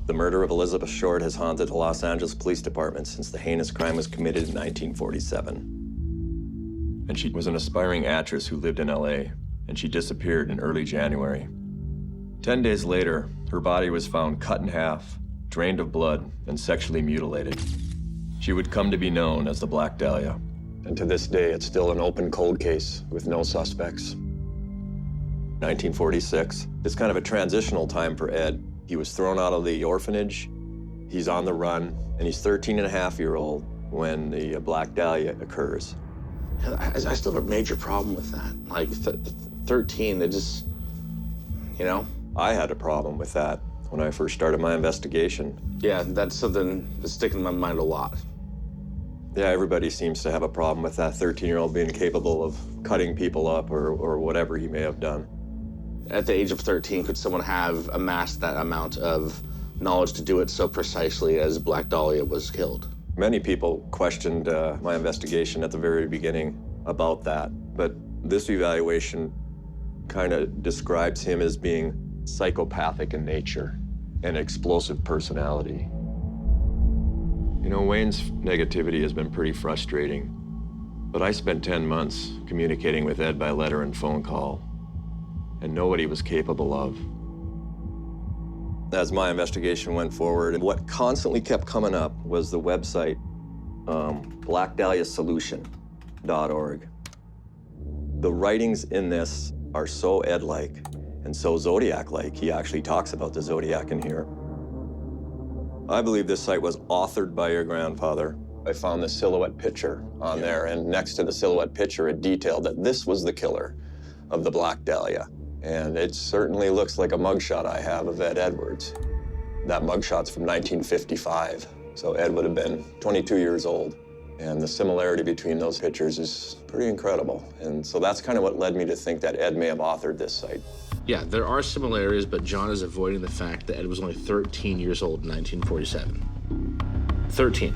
The murder of Elizabeth Short has haunted the Los Angeles Police Department since the heinous crime was committed in 1947. And she was an aspiring actress who lived in LA, and she disappeared in early January. 10 days later, her body was found cut in half, drained of blood, and sexually mutilated. She would come to be known as the Black Dahlia. And to this day, it's still an open cold case with no suspects. 1946 is kind of a transitional time for Ed. He was thrown out of the orphanage, he's on the run, and he's 13-and-a-half-year-old when the Black Dahlia occurs. I still have a major problem with that. Like, 13, it just, you know? I had a problem with that when I first started my investigation. Yeah, that's something that's sticking in my mind a lot. Yeah, everybody seems to have a problem with that 13-year-old being capable of cutting people up or whatever he may have done. At the age of 13, could someone have amassed that amount of knowledge to do it so precisely as Black Dahlia was killed? Many people questioned my investigation at the very beginning about that, but this evaluation kind of describes him as being psychopathic in nature and explosive personality. You know, Wayne's negativity has been pretty frustrating, but I spent 10 months communicating with Ed by letter and phone call, and know what he was capable of. As my investigation went forward, what constantly kept coming up was the website, blackdahliasolution.org. The writings in this are so Ed-like and so Zodiac-like. He actually talks about the Zodiac in here. I believe this site was authored by your grandfather. I found the silhouette picture on there, and next to the silhouette picture, it detailed that this was the killer of the Black Dahlia. And it certainly looks like a mugshot I have of Ed Edwards. That mugshot's from 1955, so Ed would have been 22 years old. And the similarity between those pictures is pretty incredible. And so that's kind of what led me to think that Ed may have authored this site. Yeah, there are similarities, but John is avoiding the fact that Ed was only 13 years old in 1947. 13.